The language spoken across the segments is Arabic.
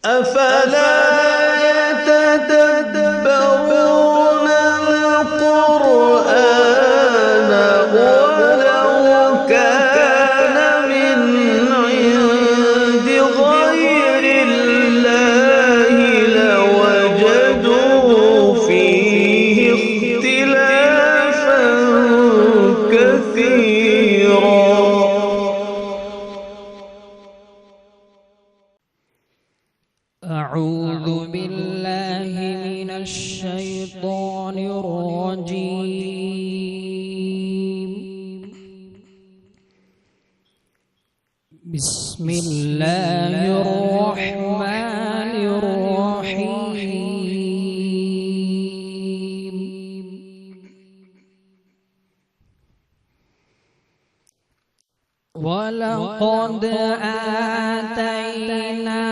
أفلا يتدبرون القرآن ولو كان من عند غير الله لوجدوا فيه اختلافا كثيرا. أعوذ بالله من الشيطان الرجيم. بسم الله الرحمن الرحيم. ولقد آتينا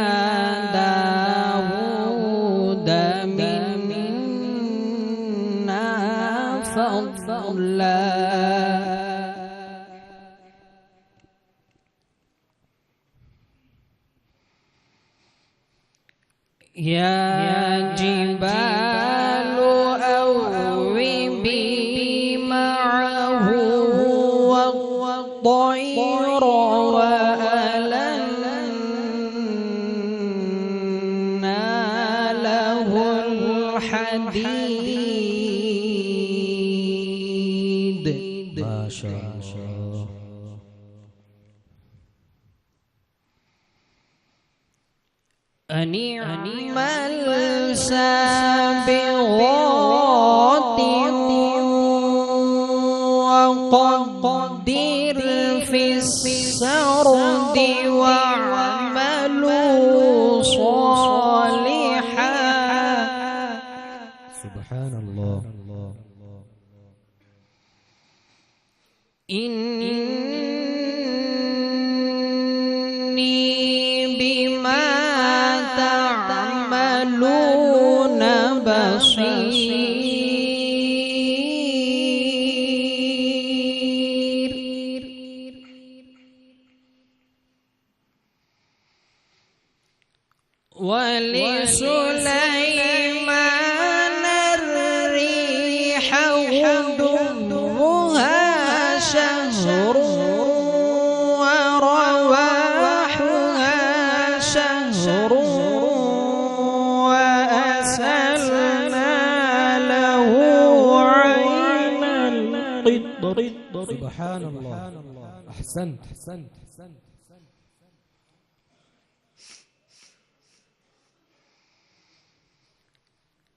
داود منا فضلا يا جبال أوبي معه والطير وألنا له الحديد. ما شاء الله. أن اعمل سابغات وقدر في السرد واعملوا صالحا. سبحان الله. إني بما تعملون بصير. ولسليمان الريح غدوها شهر ورواحها شهر وأسلنا له عين القطر. سبحان الله. أحسنت.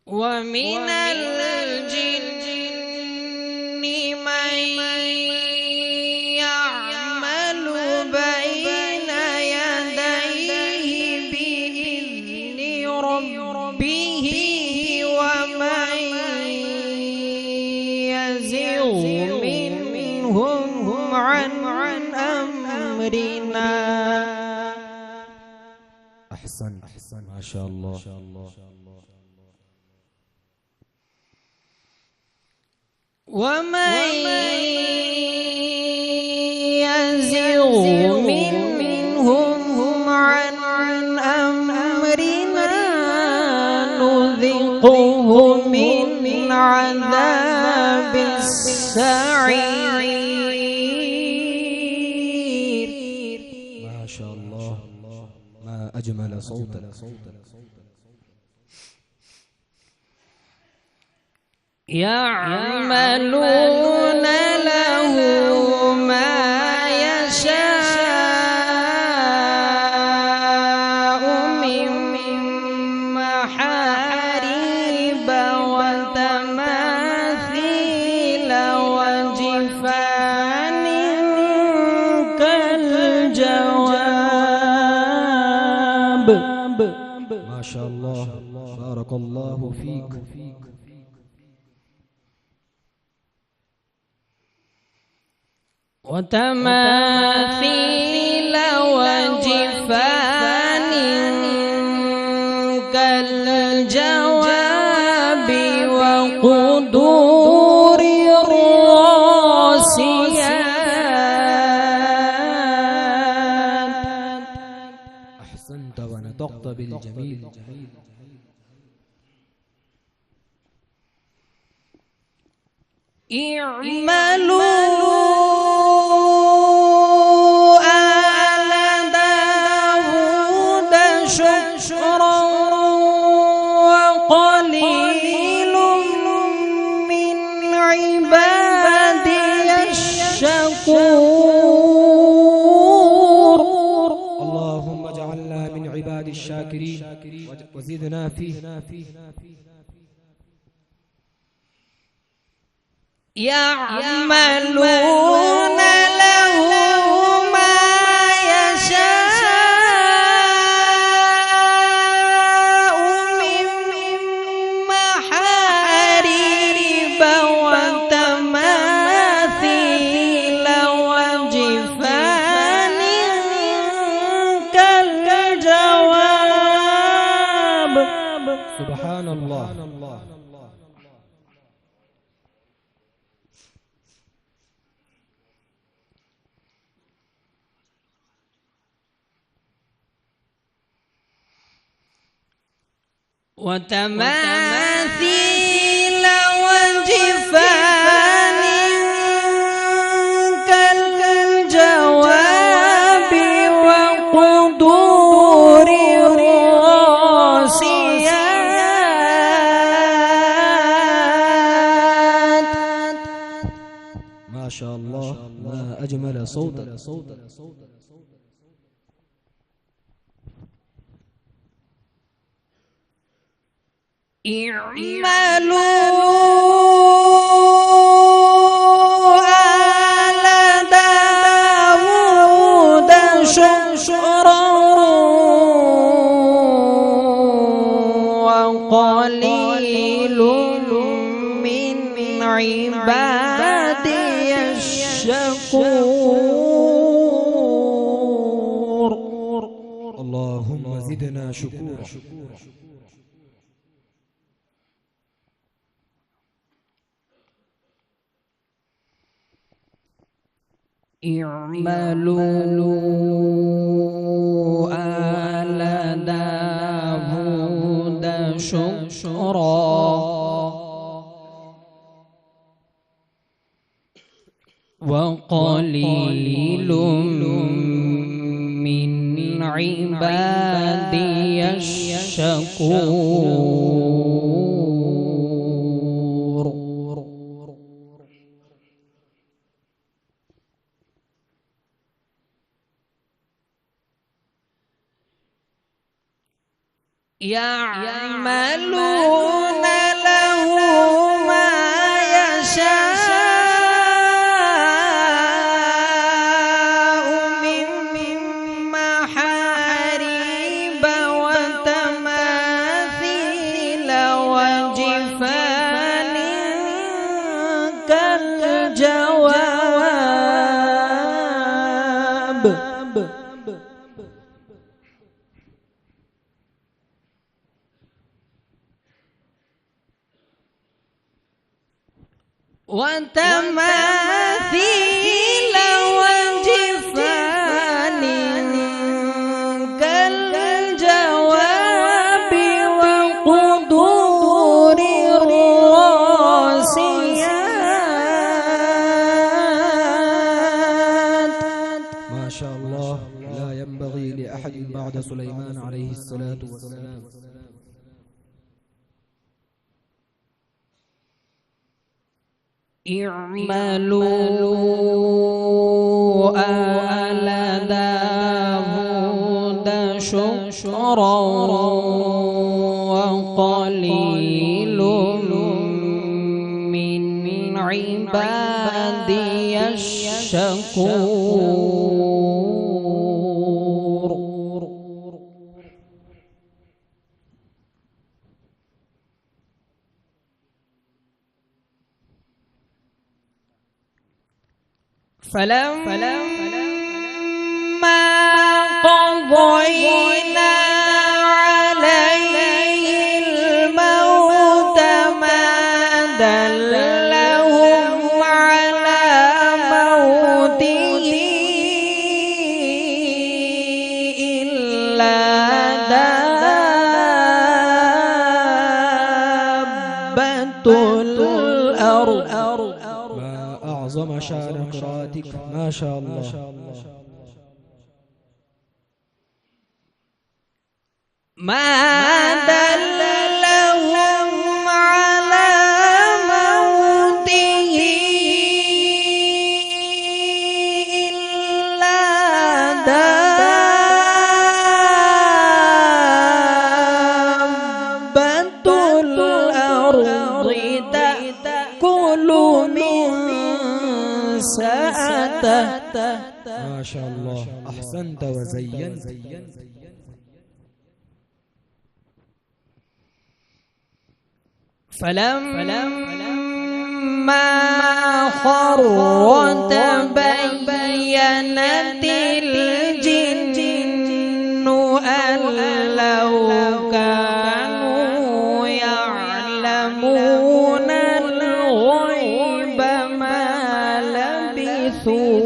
ومن الجن من يعمل بين يديه بإذن ربه ومن يزغ منهم عن أمرنا. أحسن. ما شاء الله. ومن يزغ منهم عن أمرنا نذقه من عذاب السعير. ما شاء الله. ما أجمل صوتك. يعملون له ما يشاء من محاريب وتماثيل وجفان كالجواب. ما شاء الله. بارك الله فيك. وتماثيل وجفان كالجواب وقدور الراسيات. أحسنت ونطقت بالجميل. اعملوا آل داود شكرا وقليل من عبادي الشكور. اللهم اجعلنا من عباد الشاكرين وزدنا فيه. يعملون له ما يشاء من محاريب وتماثيل وجفان كالجواب. سبحان الله. وتماثيل وجفان كالجواب وقدور الراسيات. ما شاء الله، ما أجمل صوتك. اعملوا آل داود شكرا وقليل من عبادي الشكور. اللهم زدنا شكورا. اعملوا آل داود شكرا وقليل من عبادي الشكور. يعملون له ما يشاء من محاريب وتماثيل وجفان كالجواب. وتماثيل وجفان كالجواب وقدور الراسيات. ما شاء الله، لا ينبغي لأحد بعد سليمان عليه الصلاة والسلام. اعملوا آل داود شكرا وقليل من عبادي الشكور. فلما قضينا عليه الموت ما دلهم على موته إلا شأن قراءتك ما شاء الله. ما دلهم على موته إلا دابة الأرض تأكل من سأته. ما شاء الله، أحسنت وزينت. فلما خر تبينت الجن أن لو كانوا يعلمون الغيب ما لبثوا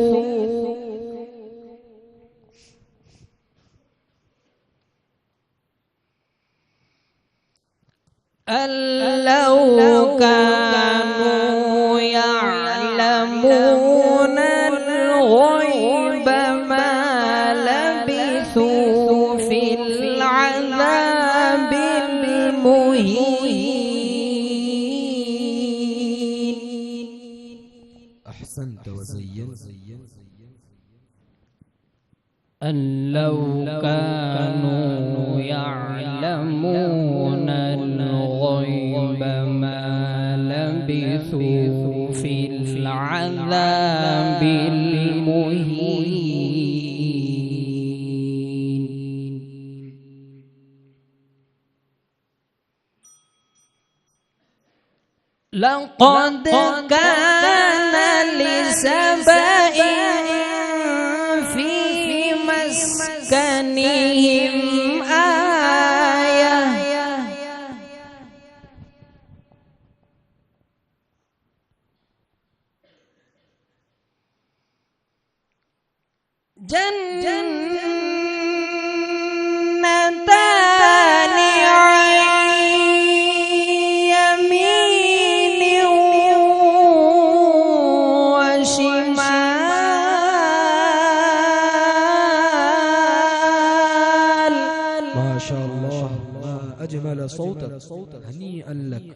لو كانوا يعلمون الغيب ما لبثوا في العذاب المهين. أحسنت وزينت. أن لو كانوا يعلمون الغيب ما لبثوا في العذاب المهين. لقد كان لسبإ في مسكنهم آية جنتان عن يمين وشمال. ما شاء الله، ما أجمل صوتك، هنيئا لك.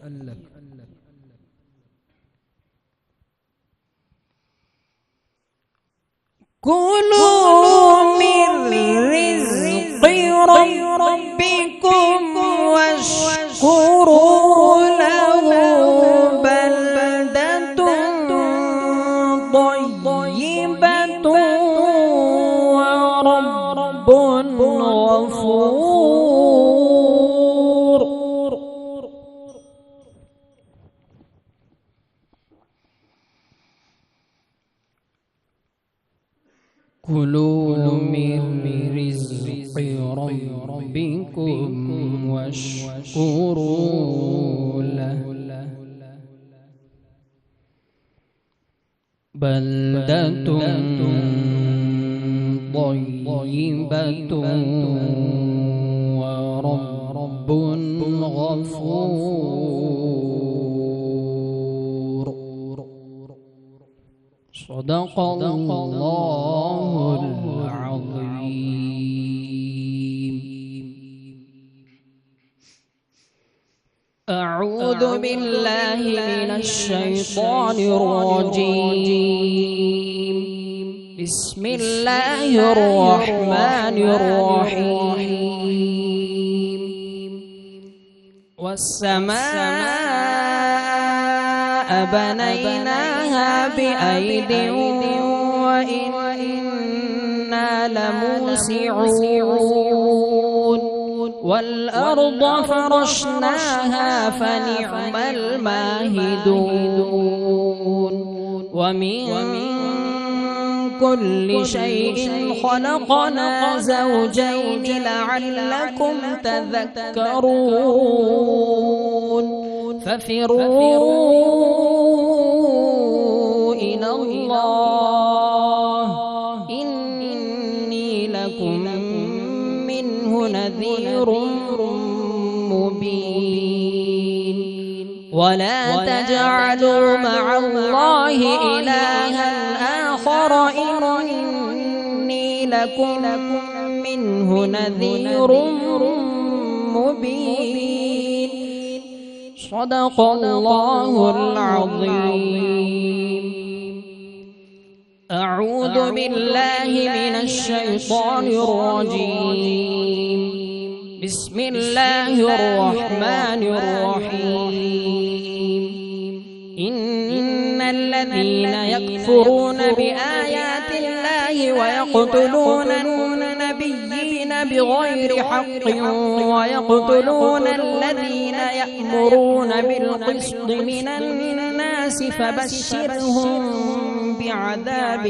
كلوا من رزق ربكم واشكروا له بلدة طيبة ورب غفور. كلوا من رزق ربكم واشكروا له بلدة طيبة ورب غفور. صدق الله العظيم. أعوذ بالله من الشيطان الرجيم. بسم الله الرحمن الرحيم. والسماء بنيناها بأيد وإنا لموسعون. والأرض فرشناها فنعم الماهدون. ومن كل شيء خلقنا زوجين لعلكم تذكرون. ففروا إلى الله إني لكم منه نذير مبين. ولا تجعلوا مع الله إلها آخر إني لكم منه نذير مبين صدق الله العظيم. أعوذ بالله من الشيطان الرجيم. بسم الله الرحمن الرحيم. إن الذين يكفرون بآيات الله ويقتلون النبيين بغير حق ويقتلون الذين يأمرون بالقسط من الناس فبشرهم بعذاب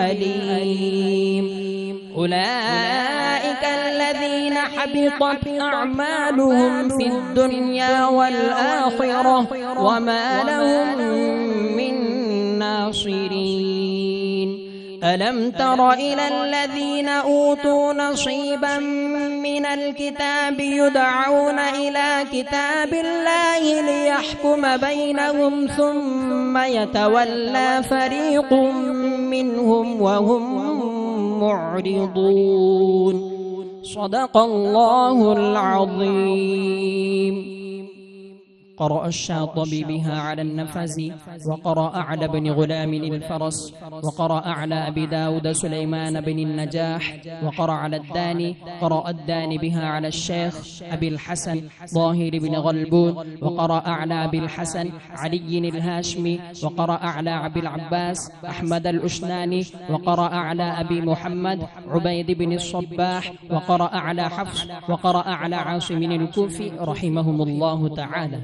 أليم. أولئك الذين حبطت أعمالهم في الدنيا والآخرة وما لهم من ناصرين. ألم تر إلى الذين أوتوا نصيبا من الكتاب يدعون إلى كتاب الله ليحكم بينهم ثم يتولى فريق منهم وهم معرضون صدق الله العظيم. قرأ الشاطبي بها على النفز، وقرأ أعلى بن غلام الفرس، وقرأ أعلى أبي داود سليمان بن النجاح، وقرأ على الداني. قرأ الداني بها على الشيخ أبي الحسن ظاهر بن غلبون، وقرأ أعلى أبي الحسن علي الهاشمي، وقرأ أعلى أبي العباس أحمد الأشناني، وقرأ أعلى أبي محمد عبيد بن الصباح، وقرأ أعلى حفص، وقرأ أعلى عاصم الكوفي رحمهم الله تعالى.